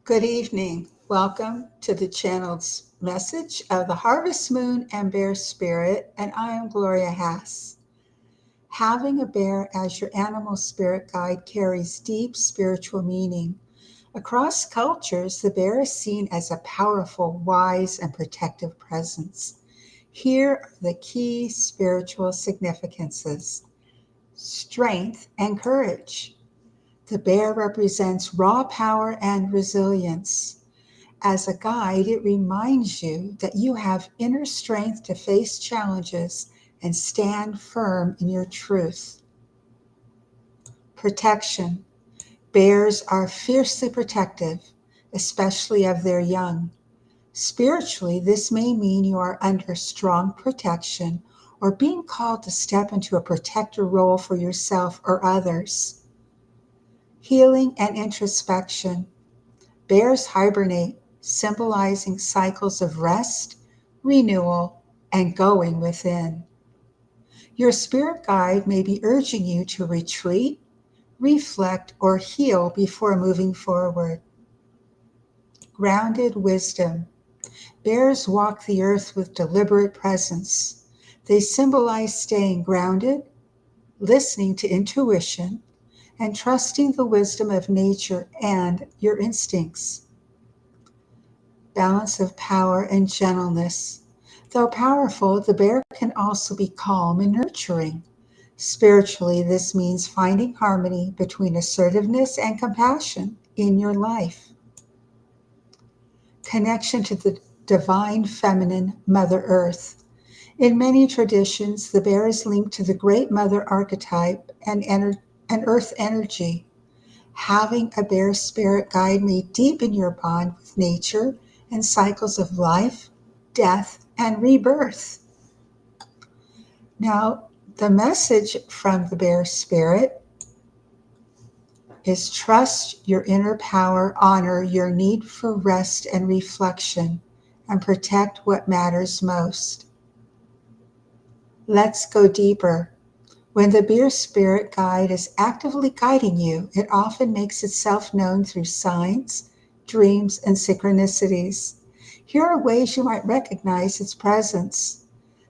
Good evening. Welcome to the channel's message of the Harvest Moon and Bear Spirit, and I am Gloria Hass. Having a bear as your animal spirit guide carries deep spiritual meaning. Across cultures, the bear is seen as a powerful, wise, and protective presence. Here are the key spiritual significances: strength and courage. The bear represents raw power and resilience. As a guide, it reminds you that you have inner strength to face challenges and stand firm in your truth. Protection. Bears are fiercely protective, especially of their young. Spiritually, this may mean you are under strong protection or being called to step into a protector role for yourself or others. Healing and introspection. Bears hibernate, symbolizing cycles of rest, renewal, and going within. Your spirit guide may be urging you to retreat, reflect, or heal before moving forward. Grounded wisdom. Bears walk the earth with deliberate presence. They symbolize staying grounded, listening to intuition, and trusting the wisdom of nature and your instincts. Balance of power and gentleness. Though powerful, the bear can also be calm and nurturing. Spiritually, this means finding harmony between assertiveness and compassion in your life. Connection to the divine feminine Mother Earth. In many traditions, the bear is linked to the great mother archetype and earth energy. Having a bear spirit guide may deepen your bond with nature and cycles of life, death, and rebirth. Now, the message from the bear spirit is trust your inner power, honor your need for rest and reflection, and protect what matters most. Let's go deeper. When the bear spirit guide is actively guiding you, it often makes itself known through signs, dreams, and synchronicities. Here are ways you might recognize its presence.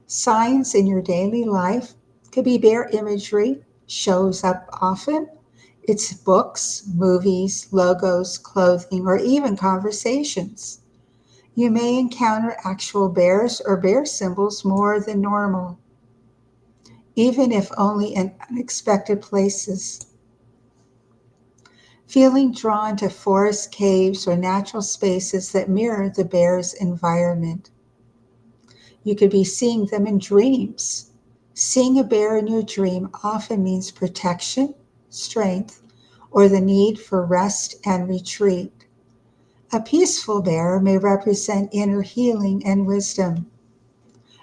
Signs in your daily life could be bear imagery, shows up often. It's books, movies, logos, clothing, or even conversations. You may encounter actual bears or bear symbols more than normal, even if only in unexpected places. Feeling drawn to forest caves or natural spaces that mirror the bear's environment. You could be seeing them in dreams. Seeing a bear in your dream often means protection, strength, or the need for rest and retreat. A peaceful bear may represent inner healing and wisdom.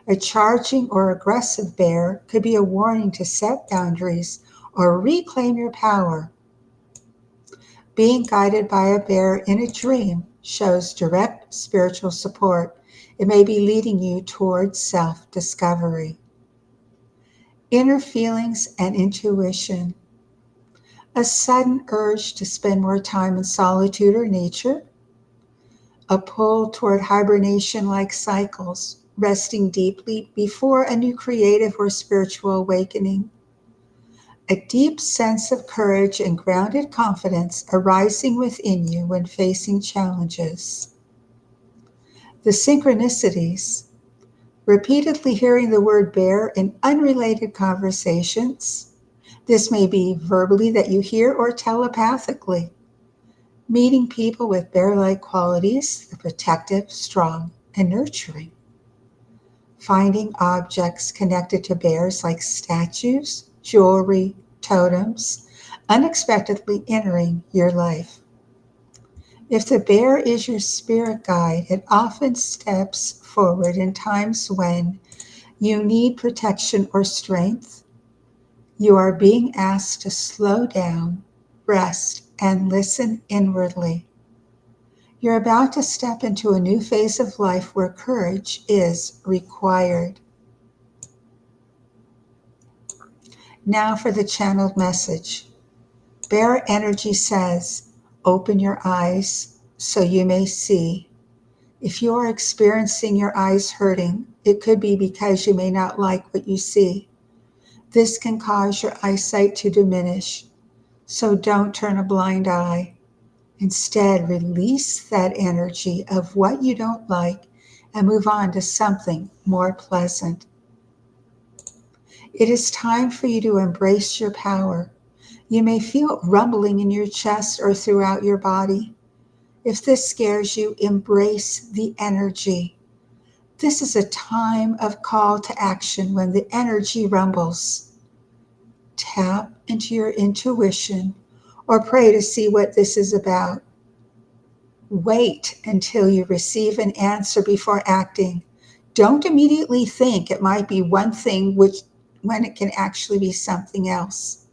A charging or aggressive bear could be a warning to set boundaries or reclaim your power. Being guided by a bear in a dream shows direct spiritual support. It may be leading you towards self-discovery. Inner feelings and intuition. A sudden urge to spend more time in solitude or nature. A pull toward hibernation-like cycles, resting deeply before a new creative or spiritual awakening. A deep sense of courage and grounded confidence arising within you when facing challenges. The synchronicities. Repeatedly hearing the word bear in unrelated conversations. This may be verbally that you hear or telepathically. Meeting people with bear-like qualities, the protective, strong, and nurturing. Finding objects connected to bears like statues, jewelry, totems, unexpectedly entering your life. If the bear is your spirit guide, it often steps forward in times when you need protection or strength. You are being asked to slow down, rest, and listen inwardly. You're about to step into a new phase of life where courage is required. Now for the channeled message. Bear energy says, open your eyes, so you may see. If you are experiencing your eyes hurting, it could be because you may not like what you see. This can cause your eyesight to diminish, so don't turn a blind eye. Instead, release that energy of what you don't like and move on to something more pleasant. It is time for you to embrace your power. You may feel rumbling in your chest or throughout your body. If this scares you, embrace the energy. This is a time of call to action when the energy rumbles. Tap into your intuition or pray to see what this is about. Wait until you receive an answer before acting. Don't immediately think it might be one thing when it can actually be something else.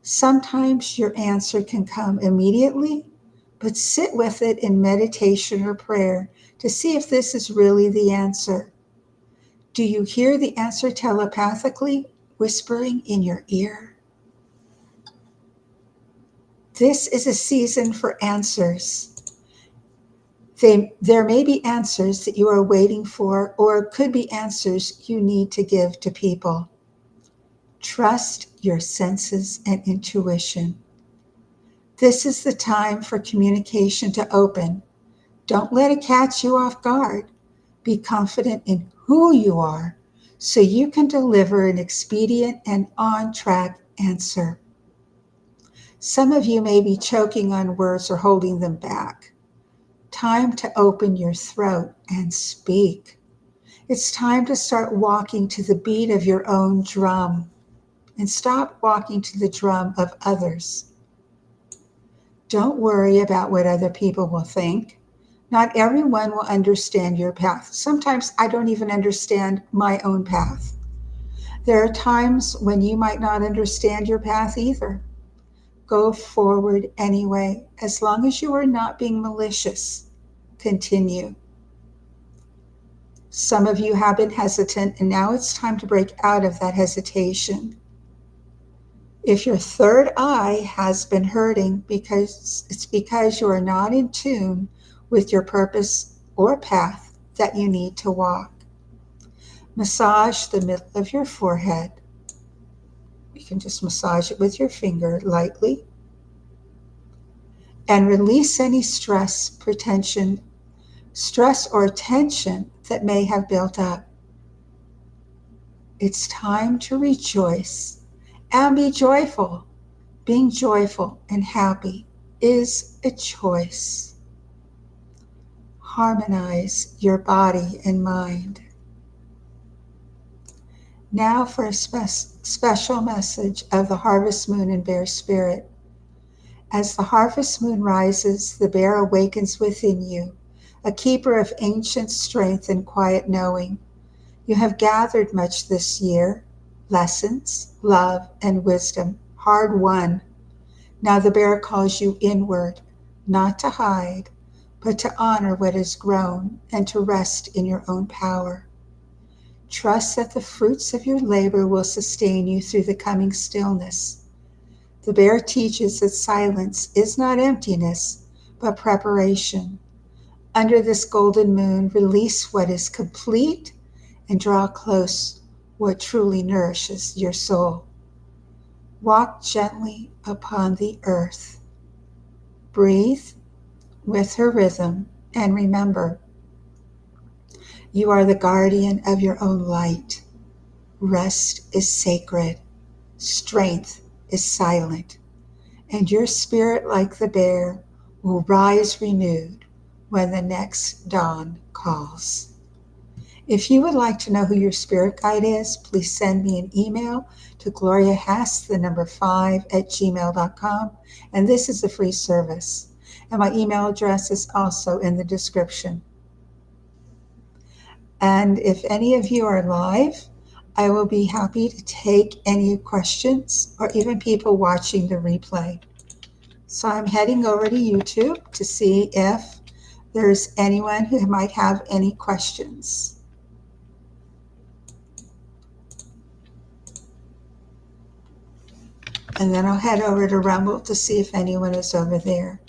Sometimes your answer can come immediately, but sit with it in meditation or prayer to see if this is really the answer. Do you hear the answer telepathically, whispering in your ear? This is a season for answers. There may be answers that you are waiting for, or it could be answers you need to give to people. Trust your senses and intuition. This is the time for communication to open. Don't let it catch you off guard. Be confident in who you are so you can deliver an expedient and on-track answer. Some of you may be choking on words or holding them back. Time to open your throat and speak. It's time to start walking to the beat of your own drum and stop walking to the drum of others. Don't worry about what other people will think. Not everyone will understand your path. Sometimes I don't even understand my own path. There are times when you might not understand your path either. Go forward anyway, as long as you are not being malicious. Continue. Some of you have been hesitant, and now it's time to break out of that hesitation. If your third eye has been hurting, it's because you are not in tune with your purpose or path that you need to walk. Massage the middle of your forehead. You can just massage it with your finger lightly. And release any stress or tension that may have built up. It's time to rejoice and be joyful. Being joyful and happy is a choice. Harmonize your body and mind. Now for a special message of the harvest moon and bear spirit. As the harvest moon rises, the bear awakens within you, a keeper of ancient strength and quiet knowing. You have gathered much this year, lessons, love, and wisdom, hard won. Now the bear calls you inward, not to hide, but to honor what has grown and to rest in your own power. Trust that the fruits of your labor will sustain you through the coming stillness. The bear teaches that silence is not emptiness, but preparation. Under this golden moon, release what is complete and draw close what truly nourishes your soul. Walk gently upon the earth. Breathe with her rhythm, and remember, you are the guardian of your own light. Rest is sacred. Strength is silent. And your spirit, like the bear, will rise renewed when the next dawn calls. If you would like to know who your spirit guide is, please send me an email to gloriahess5@gmail.com, and this is a free service. And my email address is also in the description. And if any of you are live, I will be happy to take any questions or even people watching the replay. So I'm heading over to YouTube to see if there's anyone who might have any questions. And then I'll head over to Rumble to see if anyone is over there.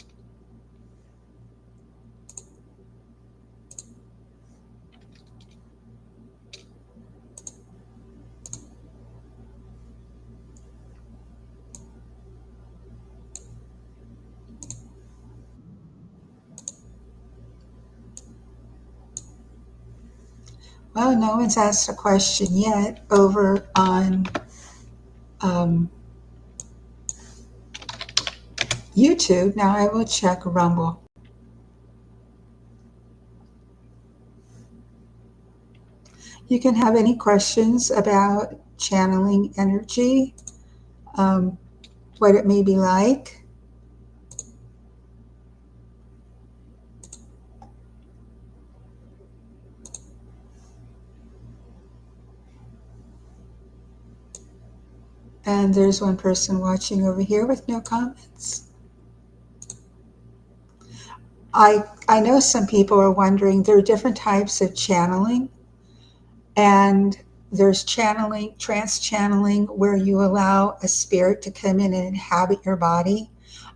Well, no one's asked a question yet over on um, YouTube. Now I will check Rumble. You can have any questions about channeling energy, um, what it may be like. And there's one person watching over here with no comments. I know some people are wondering, there are different types of channeling, and there's channeling, trance channeling, where you allow a spirit to come in and inhabit your body.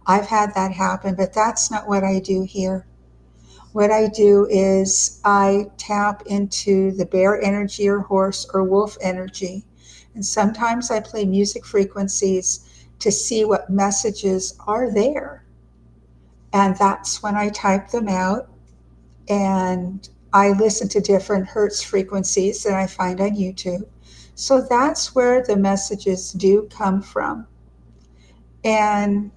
I've had that happen, but that's not what I do here. What I do is I tap into the bear energy or horse or wolf energy. And sometimes I play music frequencies to see what messages are there. And that's when I type them out. And I listen to different hertz frequencies that I find on YouTube. So that's where the messages do come from. And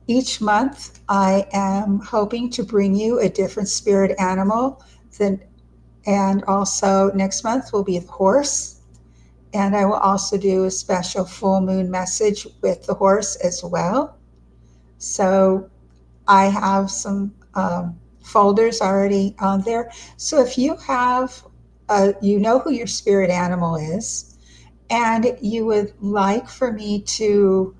each month, I am hoping to bring you a different spirit animal. And also next month will be the horse. And I will also do a special full moon message with the horse as well. So I have some folders already on there. So if you have, you know who your spirit animal is, and you would like for me to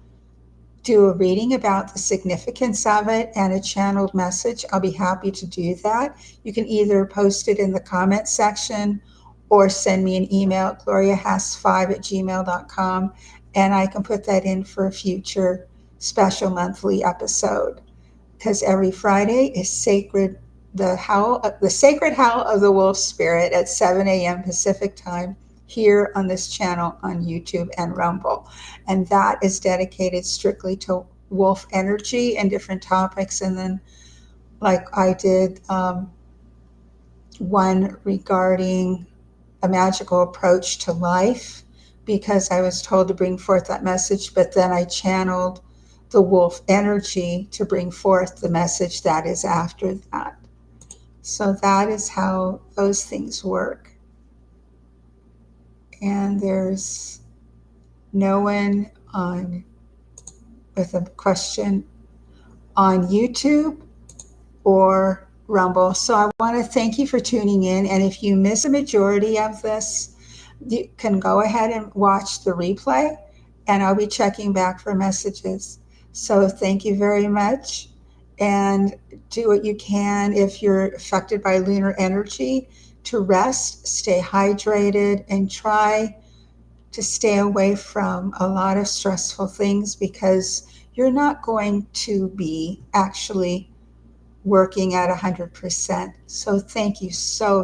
do a reading about the significance of it and a channeled message, I'll be happy to do that. You can either post it in the comment section or send me an email, gloriahas5@gmail.com, and I can put that in for a future special monthly episode. Because every Friday is sacred, the sacred howl of the wolf spirit at 7 a.m. Pacific time here on this channel on YouTube and Rumble. And that is dedicated strictly to wolf energy and different topics. And then, like I did one regarding a magical approach to life, because I was told to bring forth that message, but then I channeled the wolf energy to bring forth the message that is after that. So that is how those things work. And there's no one on with a question on YouTube or Rumble. So I want to thank you for tuning in. And if you miss a majority of this, you can go ahead and watch the replay, and I'll be checking back for messages. So thank you very much. And do what you can if you're affected by lunar energy to rest, stay hydrated, and try to stay away from a lot of stressful things, because you're not going to be actually working at 100%. So thank you so